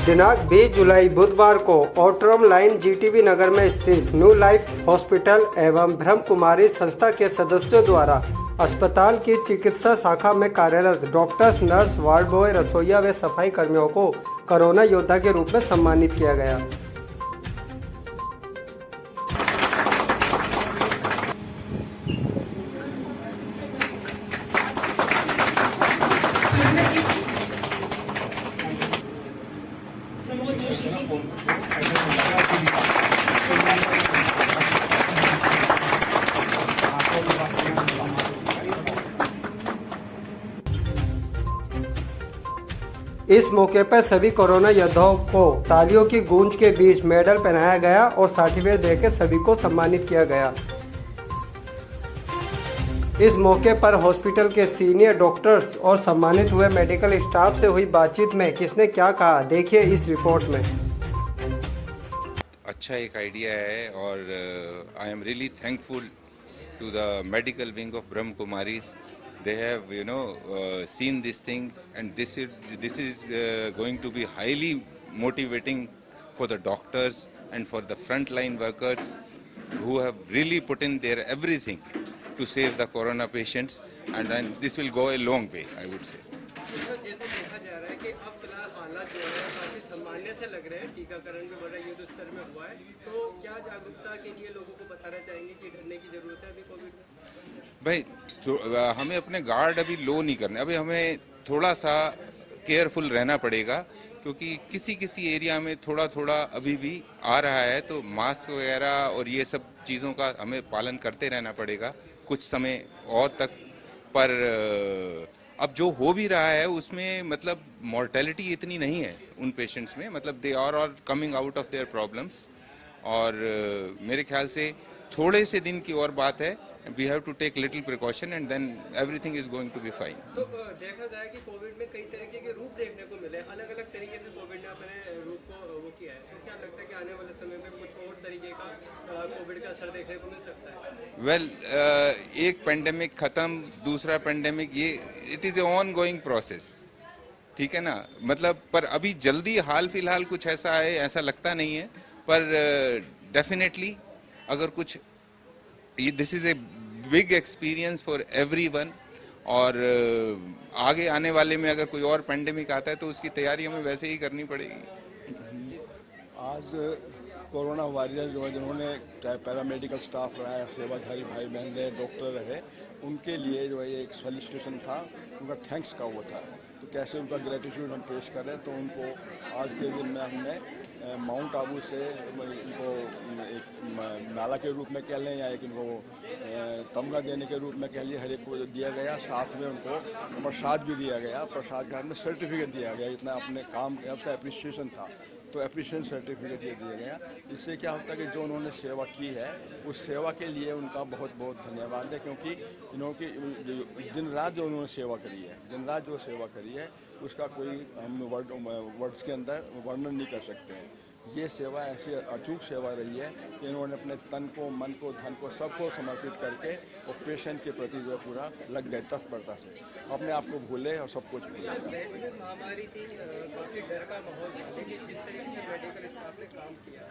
दिनांक 20 जुलाई बुधवार को ऑटोरम लाइन जीटीबी नगर में स्थित न्यू लाइफ हॉस्पिटल एवं ब्रह्म कुमारी संस्था के सदस्यों द्वारा अस्पताल की चिकित्सा शाखा में कार्यरत डॉक्टर्स, नर्स, वार्ड बॉय, रसोइया व सफाई कर्मियों को कोरोना योद्धा के रूप में सम्मानित किया गया। इस मौके पर सभी कोरोना योद्धाओं को तालियों की गूंज के बीच मेडल पहनाया गया और सर्टिफिकेट देकर सभी को सम्मानित किया गया। इस मौके पर हॉस्पिटल के सीनियर डॉक्टर्स और सम्मानित हुए मेडिकल स्टाफ से हुई बातचीत में किसने क्या कहा, देखिए इस रिपोर्ट में। अच्छा एक आइडिया है और I am really thankful to the medical wing of Brahma Kumaris. They have seen this thing, and this is going to be highly motivating for the doctors and for the frontline workers who have really put in their everything to save the corona patients, and this will go a long way, I would say. जैसे देखा जा रहा है कि अब फिलहाल हालात जो है काफी सामान्य से लग रहे हैं, टीकाकरण भी बड़ा युद्ध स्तर में हुआ है, तो क्या जागरूकता के लिए लोगों को बताना चाहेंगे कि डरने की जरूरत है अभी कोविड में? भाई तो हमें अपने गार्ड अभी लो नहीं करने, अभी हमें थोड़ा सा केयरफुल रहना पड़ेगा, क्योंकि किसी किसी एरिया में थोड़ा थोड़ा अभी भी आ रहा है, तो मास्क वगैरह और ये सब चीज़ों का हमें पालन करते रहना पड़ेगा कुछ समय और तक। पर अब जो हो भी रहा है उसमें मतलब मॉर्टेलिटी इतनी नहीं है उन पेशेंट्स में, मतलब they are all coming out of their problems, और मेरे ख्याल से थोड़े से दिन की और बात है. We have to take little precaution and then everything is going to be fine. तो देखा जाए कि कोविड में कई तरीके के रूप देखने को मिले, अलग-अलग तरीके से कोविड ने अपने रूप को वो किया है, तो क्या लगता है कि आने वाले समय में कुछ और तरीके का कोविड का असर देखने को मिल सकता है? Well, एक पेंडेमिक खत्म, दूसरा पेंडेमिक, ये it is a ongoing process, ठीक है ना, मतलब पर अभी जल्दी हाल फिलहाल कुछ ऐसा है ऐसा लगता नहीं है, पर डेफिनेटली अगर कुछ this is a big experience for everyone, और आगे आने वाले में अगर कोई और पेंडेमिक आता है तो उसकी तैयारी हमें वैसे ही करनी पड़ेगी. आज कोरोना वॉरियर्स जो है, जिन्होंने चाहे पैरामेडिकल स्टाफ रहा है, सेवाधारी भाई बहन रहे, डॉक्टर रहे, उनके लिए जो है ये एक सॉलिसिटेशन था, उनका थैंक्स का वो था, तो कैसे उनका ग्रेटिट्यूड हम पेश करें. तो उनको आज के दिन में हमने माउंट आबू से इनको एक नाला के रूप में कह लें या एक इनको तमगा देने के रूप में कह लिए, हर एक को दिया गया. साथ में उनको प्रसाद भी दिया गया, प्रसाद के हाथ में सर्टिफिकेट दिया गया. इतना अपने काम का अप्रिसिएशन था, तो अप्रिसिएशन सर्टिफिकेट ये दिया गया. इससे क्या होता है कि जो उन्होंने सेवा की है उस सेवा के लिए उनका बहुत बहुत धन्यवाद है, क्योंकि इन्होंने दिन रात जो उन्होंने सेवा करी है, दिन रात जो सेवा करी है उसका कोई हम वर्ड्स के अंदर वर्णन नहीं कर सकते हैं. ये सेवा ऐसी अचूक सेवा रही है कि इन्होंने अपने तन को, मन को, धन को, सबको समर्पित करके और पेशेंट के प्रति जो पूरा लग गए तत्परता से, अपने आप को भूले और सब कुछ भूले. महामारी थी, काफी डर का माहौल था, लेकिन जिस तरीके से मेडिकल स्टाफ ने काम किया,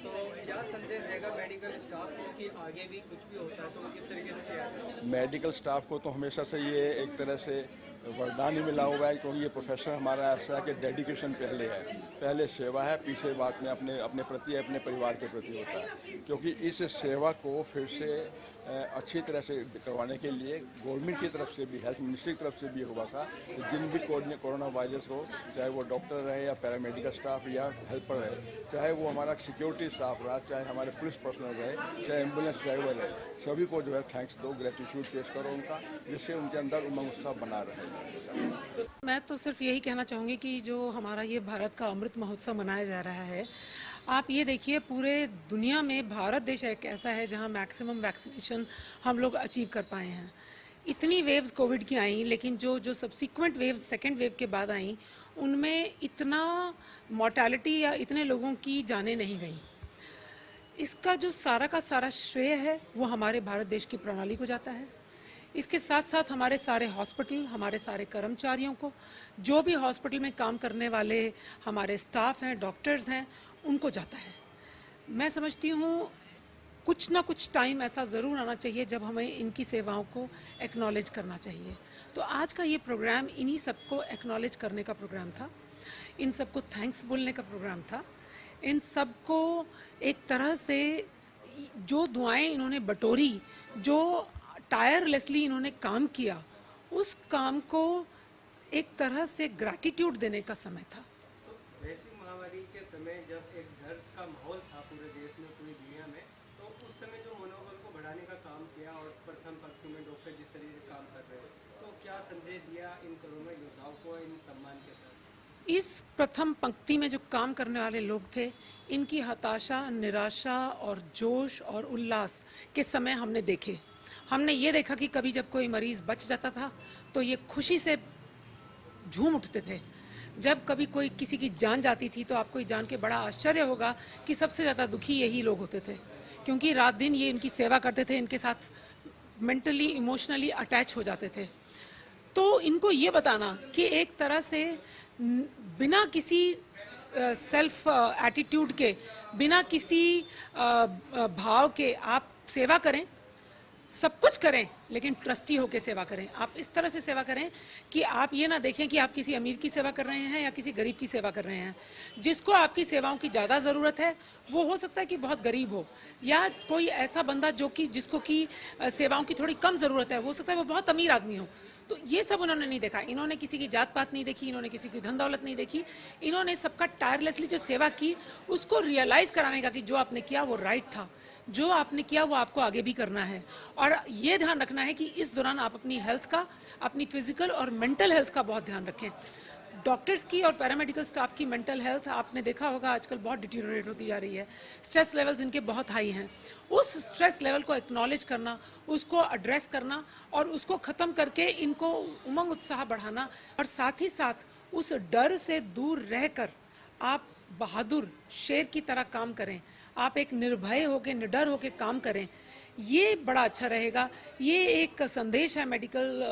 तो क्या संदेश देगा मेडिकल स्टाफ को कि आगे भी कुछ भी होता है तो किस तरीके से तैयार है? मेडिकल स्टाफ को तो हमेशा से ये एक तरह से वरदान ही मिला हुआ है, क्योंकि ये प्रोफेशन हमारा ऐसा है कि डेडिकेशन पहले है, पहले सेवा है, पीछे बाद में अपने प्रति, अपने परिवार के प्रति होता है. क्योंकि इस सेवा को फिर से अच्छी तरह से करवाने के लिए गवर्नमेंट की तरफ से भी, हेल्थ मिनिस्ट्री की तरफ से भी हुआ था कि जिन भी कोरोना वायरस हो, चाहे वो डॉक्टर रहे या पैरामेडिकल स्टाफ या हेल्पर रहे, चाहे वो हमारा सिक्योरिटी स्टाफ रहा, चाहे हमारे पुलिस पर्सनल रहे, चाहे एम्बुलेंस ड्राइवर रहे, सभी को जो है थैंक्स दो, ग्रेटिट्यूड पेश करो उनका, जिससे उनके अंदर उमंग उत्साह बना रहे. मैं तो सिर्फ यही कहना चाहूँगी कि जो हमारा ये भारत का अमृत महोत्सव मनाया जा रहा है, आप ये देखिए पूरे दुनिया में भारत देश एक ऐसा है जहाँ मैक्सिमम वैक्सीनेशन हम लोग अचीव कर पाए हैं. इतनी वेव्स कोविड की आई, लेकिन जो सब्सिक्वेंट वेव्स सेकेंड वेव के बाद आई, उनमें इतना मॉर्टेलिटी या इतने लोगों की जानें नहीं गई. इसका जो सारा का सारा श्रेय है वो हमारे भारत देश की प्रणाली को जाता है. इसके साथ साथ हमारे सारे हॉस्पिटल, हमारे सारे कर्मचारियों को, जो भी हॉस्पिटल में काम करने वाले हमारे स्टाफ हैं, डॉक्टर्स हैं, उनको जाता है। मैं समझती हूँ कुछ ना कुछ टाइम ऐसा ज़रूर आना चाहिए जब हमें इनकी सेवाओं को एक्नॉलेज करना चाहिए। तो आज का ये प्रोग्राम इन्हीं सबको एक्नॉलेज करने का प्रोग्राम था, इन सबको थैंक्स बोलने का प्रोग्राम था, इन सबको एक तरह से जो दुआएं इन्होंने बटोरी, जो टायरलेसली इन्होंने काम किया, उस काम को एक तरह से ग्रैटिट्यूड देने का समय था। वैश्विक महामारी के समय जब एक डर का माहौल था पूरे देश में, पूरी दुनिया में, तो उस समय जो मनोबल को बढ़ाने का काम किया और प्रथम पंक्ति में डॉक्टर जिस तरीके से काम कर रहे हैं, तो क्या संदेश दिया इन कोरोना योद्धाओं को इन सम्मान के साथ? इस प्रथम पंक्ति में जो काम करने वाले लोग थे, इनकी हताशा, निराशा और जोश और उल्लास के समय हमने देखे। हमने ये देखा कि कभी जब कोई मरीज बच जाता था तो ये खुशी से झूम उठते थे। जब कभी कोई किसी की जान जाती थी तो आपको ये जान के बड़ा आश्चर्य होगा कि सबसे ज़्यादा दुखी यही लोग होते थे, क्योंकि रात दिन ये इनकी सेवा करते थे, इनके साथ मेंटली, इमोशनली अटैच हो जाते थे। तो इनको ये बताना कि एक तरह से बिना किसी सेल्फ एटीट्यूड के, बिना किसी भाव के आप सेवा करें, सब कुछ करें, लेकिन ट्रस्टी होकर सेवा करें। आप इस तरह से सेवा करें कि आप ये ना देखें कि आप किसी अमीर की सेवा कर रहे हैं या किसी गरीब की सेवा कर रहे हैं। जिसको आपकी सेवाओं की ज़्यादा ज़रूरत है वो हो सकता है कि बहुत गरीब हो, या कोई ऐसा बंदा जो कि जिसको कि सेवाओं की थोड़ी कम ज़रूरत है, वो हो सकता है वो बहुत अमीर आदमी हो। तो ये सब उन्होंने नहीं देखा। इन्होंने किसी की जात पात नहीं देखी, इन्होंने किसी की धन दौलत नहीं देखी। इन्होंने सबका टायरलेसली जो सेवा की, उसको रियलाइज कराने का कि जो आपने किया वो राइट था, जो आपने किया वो आपको आगे भी करना है। और ये ध्यान रखना है कि इस दौरान आप अपनी हेल्थ का, अपनी फिजिकल और मेंटल हेल्थ का बहुत ध्यान रखें। डॉक्टर्स की और पैरामेडिकल स्टाफ की मेंटल हेल्थ आपने देखा होगा आजकल बहुत डिटीरियोरेट होती जा रही है। स्ट्रेस लेवल्स इनके बहुत हाई हैं। उस स्ट्रेस लेवल को एक्नॉलेज करना, उसको एड्रेस करना और उसको ख़त्म करके इनको उमंग उत्साह बढ़ाना, और साथ ही साथ उस डर से दूर रहकर आप बहादुर शेर की तरह काम करें, आप एक निर्भय होकर, निडर होकर काम करें, ये बड़ा अच्छा रहेगा। ये एक संदेश है मेडिकल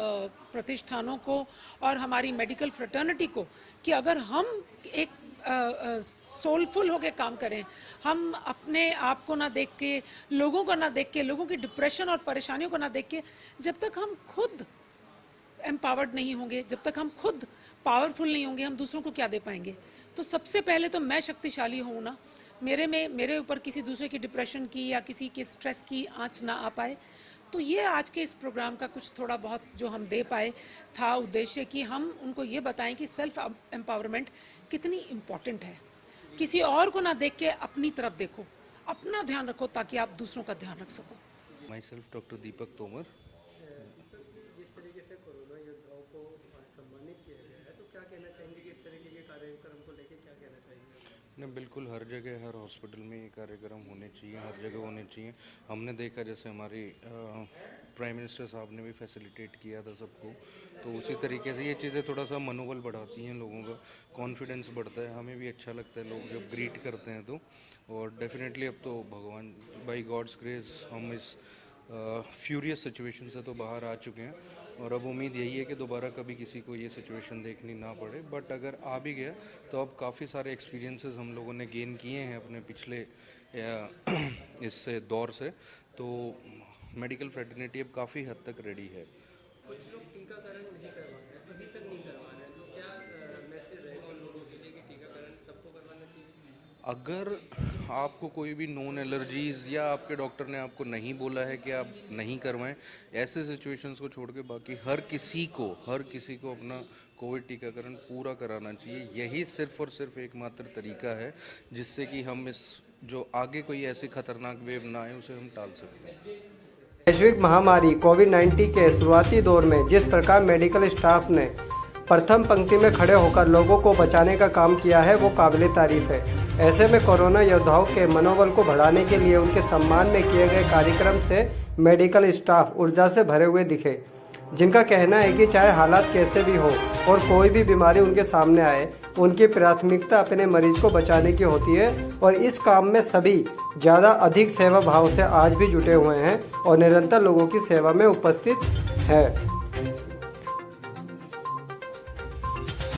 प्रतिष्ठानों को और हमारी मेडिकल फ्रेटर्निटी को कि अगर हम एक सोलफुल होकर काम करें, हम अपने आप को ना देख के, लोगों को ना देख के, लोगों की डिप्रेशन और परेशानियों को ना देख के, जब तक हम खुद एम्पावर्ड नहीं होंगे, जब तक हम खुद पावरफुल नहीं होंगे, हम दूसरों को क्या दे पाएंगे। तो सबसे पहले तो मैं शक्तिशाली हूँ ना, मेरे ऊपर किसी दूसरे की डिप्रेशन की या किसी के स्ट्रेस की आंच ना आ पाए। तो ये आज के इस प्रोग्राम का कुछ थोड़ा बहुत जो हम दे पाए था उद्देश्य, कि हम उनको ये बताएं कि सेल्फ एम्पावरमेंट कितनी इम्पॉर्टेंट है। किसी और को ना देख के अपनी तरफ देखो, अपना ध्यान रखो ताकि आप दूसरों का ध्यान रख सको। माई सेल्फ डॉक्टर दीपक तोमर। जिस तरीके से कोरोना योद्धाओं को सम्मानित किया गया है, तो क्या कहना चाहेंगे कि इस तरीके के कार्यक्रम को लेकर क्या कहना चाहेंगे? नहीं, बिल्कुल हर जगह, हर हॉस्पिटल में ये कार्यक्रम होने चाहिए, हर जगह होने चाहिए। हमने देखा जैसे हमारी प्राइम मिनिस्टर साहब ने भी फैसिलिटेट किया था सबको, तो उसी तरीके से ये चीज़ें थोड़ा सा मनोबल बढ़ाती हैं, लोगों का कॉन्फिडेंस बढ़ता है, हमें भी अच्छा लगता है लोग जब ग्रीट करते हैं तो। और डेफिनेटली अब तो भगवान बाई गॉड्स ग्रेस हम इस फ्यूरियस सिचुएशन से तो बाहर आ चुके हैं, और अब उम्मीद यही है कि दोबारा कभी किसी को ये सिचुएशन देखनी ना पड़े। बट अगर आ भी गया तो अब काफ़ी सारे एक्सपीरियंसेस हम लोगों ने गेन किए हैं अपने पिछले इस दौर से, तो मेडिकल फ्रेटर्निटी अब काफ़ी हद तक रेडी है। कुछ लोग टीकाकरण नहीं करवा रहे हैं, अभी तक नहीं करवा रहे हैं, तो क्या मैसेज रहेगा लोगों के लिए कि टीकाकरण सबको करवाना चाहिए? अगर आपको कोई भी नॉन एलर्जीज़ या आपके डॉक्टर ने आपको नहीं बोला है कि आप नहीं करवाएं, ऐसे सिचुएशंस को छोड़ के बाकी हर किसी को अपना कोविड टीकाकरण पूरा कराना चाहिए। यही सिर्फ और सिर्फ एकमात्र तरीका है जिससे कि हम इस जो आगे कोई ऐसी खतरनाक वेव ना आए उसे हम टाल सकते हैं। वैश्विक महामारी कोविड-19 के शुरुआती दौर में जिस प्रकार मेडिकल स्टाफ ने प्रथम पंक्ति में खड़े होकर लोगों को बचाने का काम किया है, वो काबिले तारीफ है। ऐसे में कोरोना योद्धाओं के मनोबल को बढ़ाने के लिए उनके सम्मान में किए गए कार्यक्रम से मेडिकल स्टाफ ऊर्जा से भरे हुए दिखे, जिनका कहना है कि चाहे हालात कैसे भी हो और कोई भी बीमारी उनके सामने आए, उनकी प्राथमिकता अपने मरीज को बचाने की होती है, और इस काम में सभी ज़्यादा अधिक सेवा भाव से आज भी जुटे हुए हैं और निरंतर लोगों की सेवा में उपस्थित है।